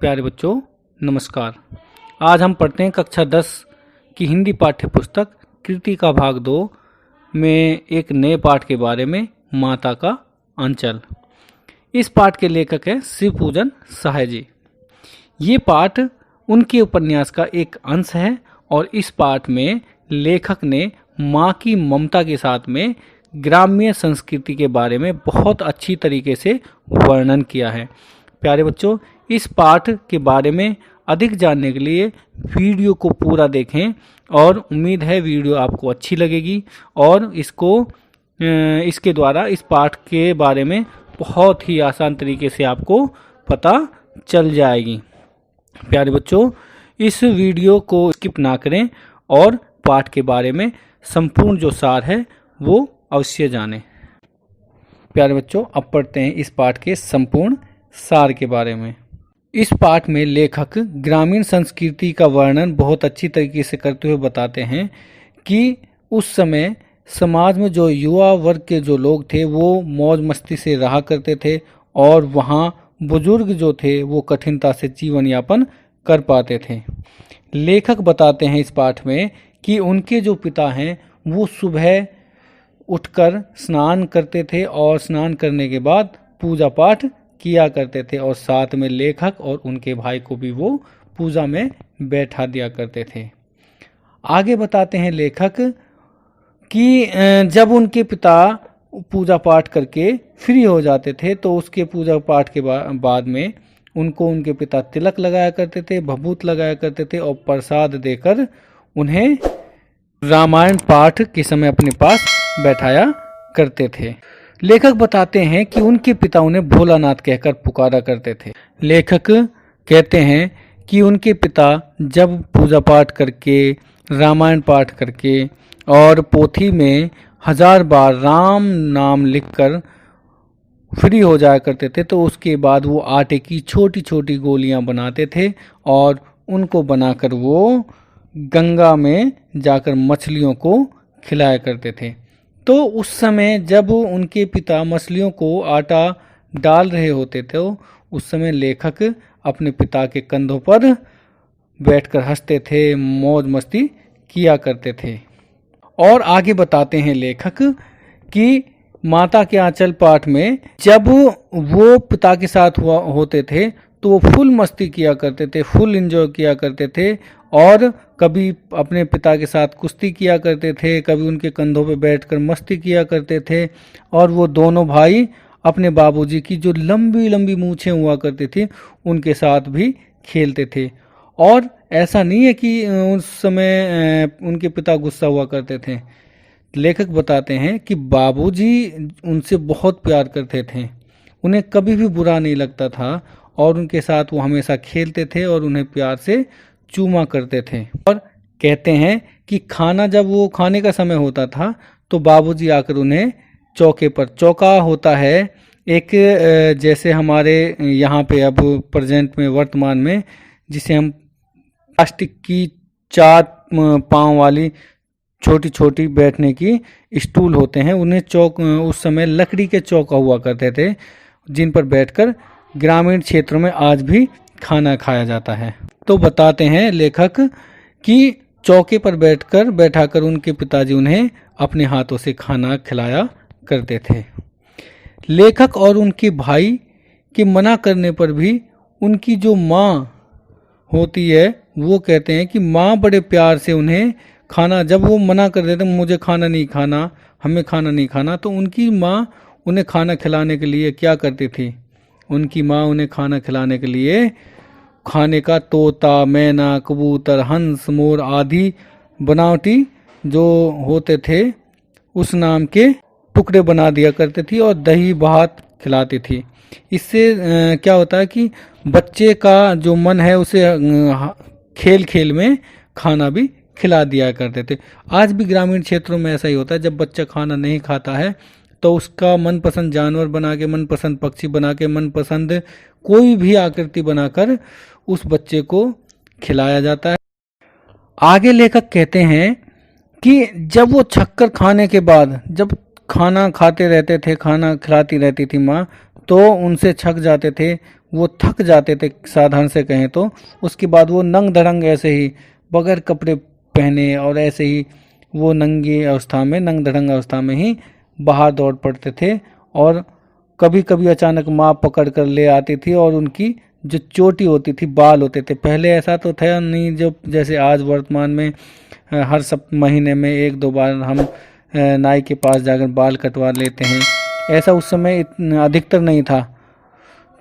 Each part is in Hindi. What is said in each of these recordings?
प्यारे बच्चों नमस्कार। आज हम पढ़ते हैं कक्षा 10 की हिंदी पाठ्य पुस्तक कृति का भाग 2 में एक नए पाठ के बारे में, माता का अंचल। इस पाठ के लेखक हैं शिवपूजन सहाय जी। ये पाठ उनके उपन्यास का एक अंश है और इस पाठ में लेखक ने माँ की ममता के साथ में ग्राम्य संस्कृति के बारे में बहुत अच्छी तरीके से वर्णन किया है। प्यारे बच्चों, इस पाठ के बारे में अधिक जानने के लिए वीडियो को पूरा देखें और उम्मीद है वीडियो आपको अच्छी लगेगी और इसके द्वारा इस पाठ के बारे में बहुत ही आसान तरीके से आपको पता चल जाएगी। प्यारे बच्चों, इस वीडियो को स्किप ना करें और पाठ के बारे में संपूर्ण जो सार है वो अवश्य जानें। प्यारे बच्चों, अब पढ़ते हैं इस पाठ के संपूर्ण सार के बारे में। इस पाठ में लेखक ग्रामीण संस्कृति का वर्णन बहुत अच्छी तरीके से करते हुए बताते हैं कि उस समय समाज में जो युवा वर्ग के जो लोग थे वो मौज मस्ती से रहा करते थे और वहाँ बुजुर्ग जो थे वो कठिनता से जीवन यापन कर पाते थे। लेखक बताते हैं इस पाठ में कि उनके जो पिता हैं वो सुबह उठकर स्नान करते थे और स्नान करने के बाद पूजा पाठ किया करते थे और साथ में लेखक और उनके भाई को भी वो पूजा में बैठा दिया करते थे। आगे बताते हैं लेखक कि जब उनके पिता पूजा पाठ करके फ्री हो जाते थे तो उसके पूजा पाठ के बाद में उनको उनके पिता तिलक लगाया करते थे, भभूत लगाया करते थे और प्रसाद देकर उन्हें रामायण पाठ के समय अपने पास बैठाया करते थे। लेखक बताते हैं कि उनके पिता उन्हें भोलानाथ कहकर पुकारा करते थे। लेखक कहते हैं कि उनके पिता जब पूजा पाठ करके, रामायण पाठ करके और पोथी में 1000 बार राम नाम लिखकर फ्री हो जाया करते थे तो उसके बाद वो आटे की छोटी छोटी गोलियां बनाते थे और उनको बनाकर वो गंगा में जाकर मछलियों को खिलाया करते थे। तो उस समय जब उनके पिता मछलियों को आटा डाल रहे होते थे उस समय लेखक अपने पिता के कंधों पर बैठकर हंसते थे, मौज मस्ती किया करते थे। और आगे बताते हैं लेखक कि माता के आंचल पाठ में जब वो पिता के साथ होते थे तो वो फुल मस्ती किया करते थे, फुल एंजॉय किया करते थे और कभी अपने पिता के साथ कुश्ती किया करते थे, कभी उनके कंधों पे बैठकर मस्ती किया करते थे और वो दोनों भाई अपने बाबूजी की जो लंबी लंबी मूछें हुआ करती थी उनके साथ भी खेलते थे। और ऐसा नहीं है कि उस समय उनके पिता गुस्सा हुआ करते थे। लेखक बताते हैं कि बाबूजी उनसे बहुत प्यार करते थे, उन्हें कभी भी बुरा नहीं लगता था और उनके साथ वो हमेशा खेलते थे और उन्हें प्यार से चूमा करते थे। और कहते हैं कि खाना जब वो खाने का समय होता था तो बाबूजी आकर उन्हें चौके पर, चौका होता है एक जैसे हमारे यहाँ पे अब प्रेजेंट में वर्तमान में जिसे हम प्लास्टिक की 4 पाँव वाली छोटी छोटी बैठने की स्टूल होते हैं, उन्हें चौक उस समय लकड़ी के चौका हुआ करते थे जिन पर बैठकर ग्रामीण क्षेत्रों में आज भी खाना खाया जाता है। तो बताते हैं लेखक कि चौके पर बैठाकर उनके पिताजी उन्हें अपने हाथों से खाना खिलाया करते थे। लेखक और उनके भाई के मना करने पर भी उनकी जो माँ होती है वो कहते हैं कि माँ बड़े प्यार से उन्हें खाना, जब वो मना कर देते मुझे खाना नहीं खाना, हमें खाना नहीं खाना, तो उनकी माँ उन्हें खाना खिलाने के लिए क्या करती थी, उनकी माँ उन्हें खाना खिलाने के लिए खाने का तोता, मैना, कबूतर, हंस, मोर आदि बनावटी जो होते थे उस नाम के टुकड़े बना दिया करती थी और दही भात खिलाती थी। इससे क्या होता है कि बच्चे का जो मन है उसे खेल खेल में खाना भी खिला दिया करते थे। आज भी ग्रामीण क्षेत्रों में ऐसा ही होता है, जब बच्चा खाना नहीं खाता है तो उसका मनपसंद जानवर बना के, मनपसंद पक्षी बना के, मनपसंद कोई भी आकृति बनाकर उस बच्चे को खिलाया जाता है। आगे लेखक कहते हैं कि जब वो छक्कर खाने के बाद, जब खाना खाते रहते थे, खाना खिलाती रहती थी माँ, तो उनसे छक जाते थे, वो थक जाते थे साधारण से कहें तो, उसके बाद वो नंग धड़ंग ऐसे ही बगैर कपड़े पहने और ऐसे ही वो नंगी अवस्था में, नंग धड़ंग अवस्था में ही बाहर दौड़ पड़ते थे। और कभी कभी अचानक माँ पकड़ कर ले आती थी और उनकी जो चोटी होती थी, बाल होते थे, पहले ऐसा तो था नहीं जो जैसे आज वर्तमान में हर महीने में 1-2 बार हम नाई के पास जाकर बाल कटवा लेते हैं, ऐसा उस समय अधिकतर नहीं था।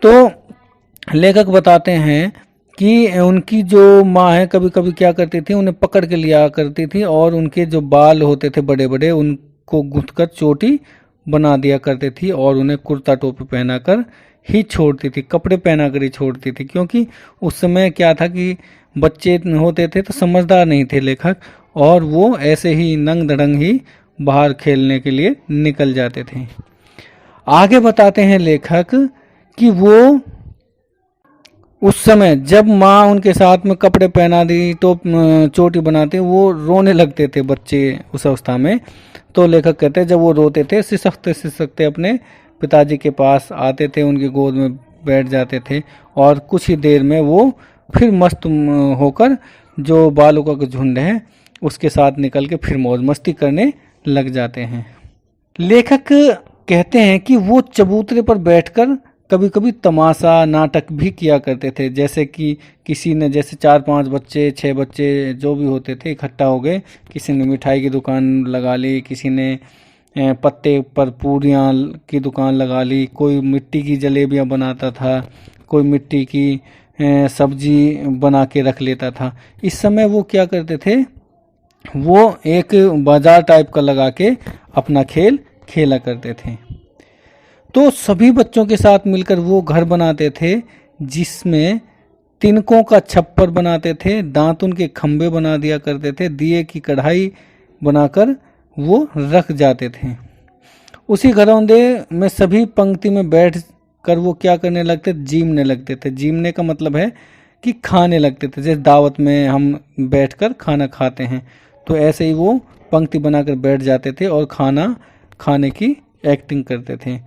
तो लेखक बताते हैं कि उनकी जो माँ है कभी कभी क्या करती थी, उन्हें पकड़ के लिया करती थी और उनके जो बाल होते थे बड़े बड़े उनको गूंथकर चोटी बना दिया करती थी और उन्हें कुर्ता टोपी पहनाकर ही छोड़ती थी, कपड़े पहनाकर ही छोड़ती थी। क्योंकि उस समय क्या था कि बच्चे होते थे तो समझदार नहीं थे लेखक, और वो ऐसे ही नंग धड़ंग ही बाहर खेलने के लिए निकल जाते थे। आगे बताते हैं लेखक कि वो उस समय जब माँ उनके साथ में कपड़े पहना दी तो चोटी बनाते, वो रोने लगते थे बच्चे उस अवस्था में। तो लेखक कहते हैं जब वो रोते थे, सिसकते सिसकते अपने पिताजी के पास आते थे, उनकी गोद में बैठ जाते थे और कुछ ही देर में वो फिर मस्त होकर जो बालकों का झुंड है उसके साथ निकल के फिर मौज मस्ती करने लग जाते हैं। लेखक कहते हैं कि वो चबूतरे पर बैठकर कभी कभी तमाशा नाटक भी किया करते थे। जैसे कि किसी ने, जैसे 4-5 बच्चे 6 बच्चे जो भी होते थे इकट्ठा हो गए, किसी ने मिठाई की दुकान लगा ली, किसी ने पत्ते पर पूरियाँ की दुकान लगा ली, कोई मिट्टी की जलेबियाँ बनाता था, कोई मिट्टी की सब्जी बना के रख लेता था। इस समय वो क्या करते थे, वो एक बाजार टाइप का लगा के अपना खेल खेला करते थे। तो सभी बच्चों के साथ मिलकर वो घर बनाते थे जिसमें तिनकों का छप्पर बनाते थे, दांतुन के खंबे बना दिया करते थे, दिए की कढ़ाई बनाकर वो रख जाते थे। उसी घरौंदे में सभी पंक्ति में बैठ कर वो क्या करने लगते, जीमने लगते थे। जीमने का मतलब है कि खाने लगते थे, जैसे दावत में हम बैठकर खाना खाते हैं, तो ऐसे ही वो पंक्ति बनाकर बैठ जाते थे और खाना खाने की एक्टिंग करते थे।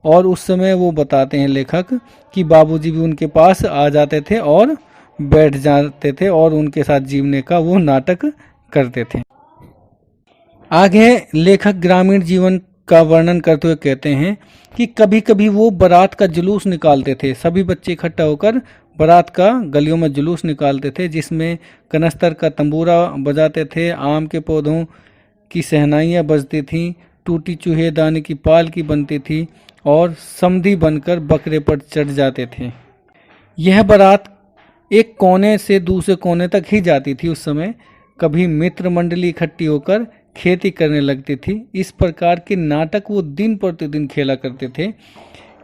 और उस समय वो बताते हैं लेखक कि बाबूजी भी उनके पास आ जाते थे और बैठ जाते थे और उनके साथ जीवने का वो नाटक करते थे। आगे लेखक ग्रामीण जीवन का वर्णन करते हुए कहते हैं कि कभी कभी वो बारात का जुलूस निकालते थे। सभी बच्चे इकट्ठा होकर बारात का गलियों में जुलूस निकालते थे, जिसमें कनस्तर का तंबूरा बजाते थे, आम के पौधों की सहनाइयाँ बजती थीं, टूटी चूहेदानी की पालकी बनती थी और समधी बनकर बकरे पर चढ़ जाते थे। यह बारात एक कोने से दूसरे कोने तक ही जाती थी। उस समय कभी मित्र मंडली इकट्ठी होकर खेती करने लगती थी। इस प्रकार के नाटक वो दिन प्रतिदिन खेला करते थे।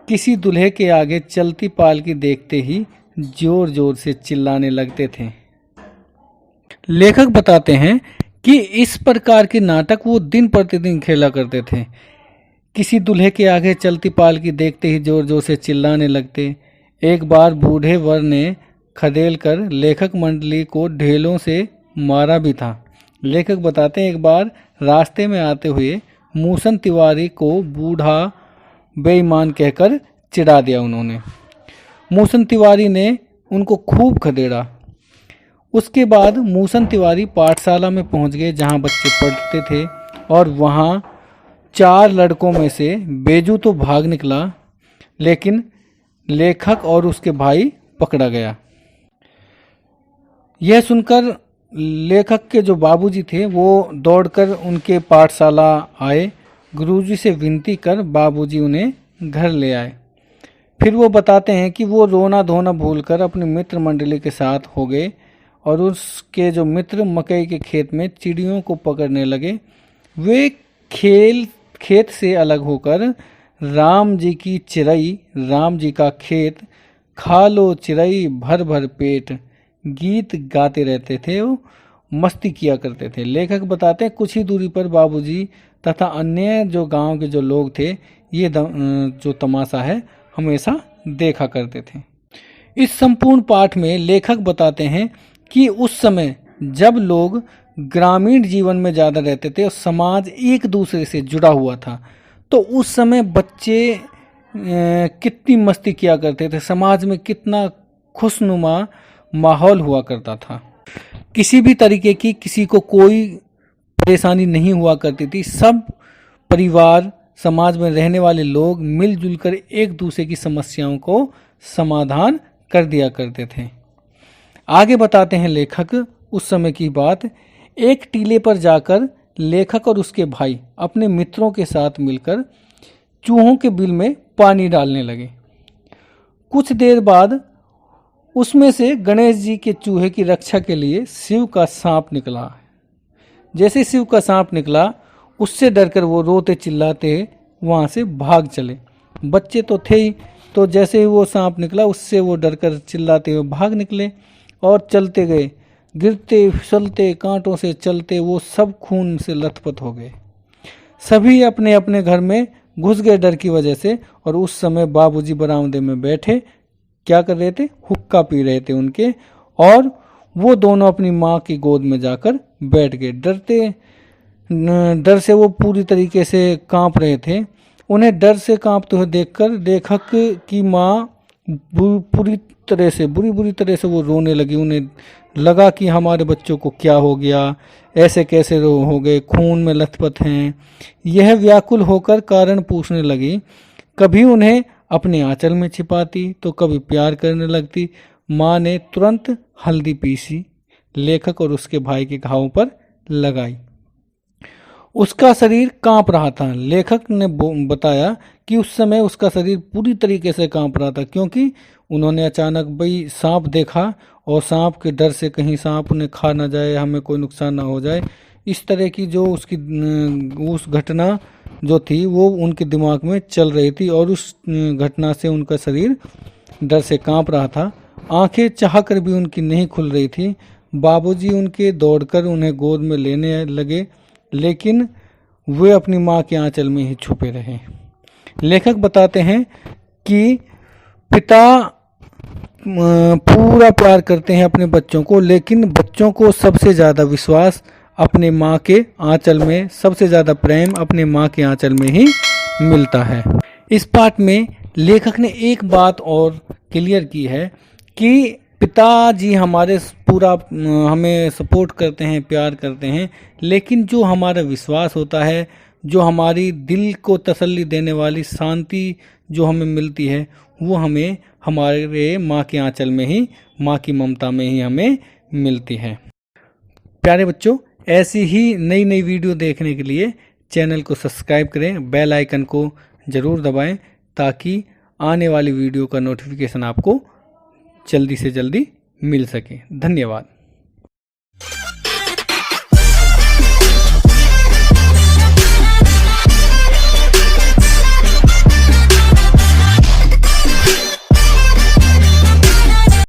किसी दूल्हे के आगे चलती पालकी देखते ही जोर जोर से चिल्लाने लगते थे। लेखक बताते हैं कि इस प्रकार के नाटक वो दिन प्रतिदिन खेला करते थे। किसी दूल्हे के आगे चलती पालकी देखते ही जोर जोर से चिल्लाने लगते। एक बार बूढ़े वर ने खदेल कर लेखक मंडली को ढेलों से मारा भी था। लेखक बताते हैं एक बार रास्ते में आते हुए मूसन तिवारी को बूढ़ा बेईमान कहकर चिढ़ा दिया उन्होंने। मूसन तिवारी ने उनको खूब खदेड़ा। उसके बाद मूसन तिवारी पाठशाला में पहुंच गए जहां बच्चे पढ़ते थे, और वहां 4 लड़कों में से बेजू तो भाग निकला, लेकिन लेखक और उसके भाई पकड़ा गया। यह सुनकर लेखक के जो बाबूजी थे वो दौड़कर उनके पाठशाला आए। गुरुजी से विनती कर बाबूजी उन्हें घर ले आए। फिर वो बताते हैं कि वो रोना धोना भूलकर अपने मित्र मंडली के साथ हो गए और उसके जो मित्र मकई के खेत में चिड़ियों को पकड़ने लगे। वे खेत से अलग होकर राम जी की चिरई, राम जी का खेत, खा लो चिरई भर भर पेट गीत गाते रहते थे, वो मस्ती किया करते थे। लेखक बताते हैं कुछ ही दूरी पर बाबूजी तथा अन्य जो गांव के जो लोग थे ये जो तमाशा है हमेशा देखा करते थे। इस संपूर्ण पाठ में लेखक बताते हैं कि उस समय जब लोग ग्रामीण जीवन में ज़्यादा रहते थे और समाज एक दूसरे से जुड़ा हुआ था, तो उस समय बच्चे कितनी मस्ती किया करते थे, समाज में कितना खुशनुमा माहौल हुआ करता था। किसी भी तरीके की किसी को कोई परेशानी नहीं हुआ करती थी। सब परिवार, समाज में रहने वाले लोग मिलजुल कर एक दूसरे की समस्याओं को समाधान कर दिया करते थे। आगे बताते हैं लेखक उस समय की बात। एक टीले पर जाकर लेखक और उसके भाई अपने मित्रों के साथ मिलकर चूहों के बिल में पानी डालने लगे। कुछ देर बाद उसमें से गणेश जी के चूहे की रक्षा के लिए शिव का सांप निकला। जैसे शिव का सांप निकला, उससे डरकर वो रोते चिल्लाते वहाँ से भाग चले। बच्चे तो थे ही, तो जैसे ही वो सांप निकला उससे वो डरकर चिल्लाते हुए भाग निकले और चलते गए। गिरते फिसलते कांटों से चलते वो सब खून से लथपथ हो गए। सभी अपने अपने घर में घुस गए डर की वजह से। और उस समय बाबूजी बरामदे में बैठे क्या कर रहे थे, हुक्का पी रहे थे उनके, और वो दोनों अपनी माँ की गोद में जाकर बैठ गए। डर से वो पूरी तरीके से कांप रहे थे। उन्हें डर से कांपते हुए देखकर लेखक की माँ बुरी तरह से वो रोने लगी। उन्हें लगा कि हमारे बच्चों को क्या हो गया, ऐसे कैसे हो गए, खून में लथपथ हैं। यह व्याकुल होकर कारण पूछने लगी। कभी उन्हें अपने आंचल में छिपाती तो कभी प्यार करने लगती। माँ ने तुरंत हल्दी पीसी, लेखक और उसके भाई के घावों पर लगाई। उसका शरीर कांप रहा था। लेखक ने बताया कि उस समय उसका शरीर पूरी तरीके से कांप रहा था, क्योंकि उन्होंने अचानक भाई सांप देखा और सांप के डर से कहीं सांप उन्हें खा ना जाए, हमें कोई नुकसान ना हो जाए, इस तरह की जो उस घटना जो थी वो उनके दिमाग में चल रही थी। और उस घटना से उनका शरीर डर से कांप रहा था। आंखें चाहकर भी उनकी नहीं खुल रही थी। बाबूजी उनके दौड़कर उन्हें गोद में लेने लगे, लेकिन वे अपनी माँ के आंचल में ही छुपे रहे। लेखक बताते हैं कि पिता पूरा प्यार करते हैं अपने बच्चों को, लेकिन बच्चों को सबसे ज़्यादा विश्वास अपने माँ के आंचल में, सबसे ज़्यादा प्रेम अपने माँ के आंचल में ही मिलता है। इस पाठ में लेखक ने एक बात और क्लियर की है कि पिताजी हमारे पूरा हमें सपोर्ट करते हैं, प्यार करते हैं, लेकिन जो हमारा विश्वास होता है, जो हमारी दिल को तसल्ली देने वाली शांति जो हमें मिलती है, वो हमें हमारे माँ के आंचल में ही, माँ की ममता में ही हमें मिलती है। प्यारे बच्चों, ऐसी ही नई नई वीडियो देखने के लिए चैनल को सब्सक्राइब करें, बेल आइकन को ज़रूर दबाएं, ताकि आने वाली वीडियो का नोटिफिकेशन आपको जल्दी से जल्दी मिल सके। धन्यवाद।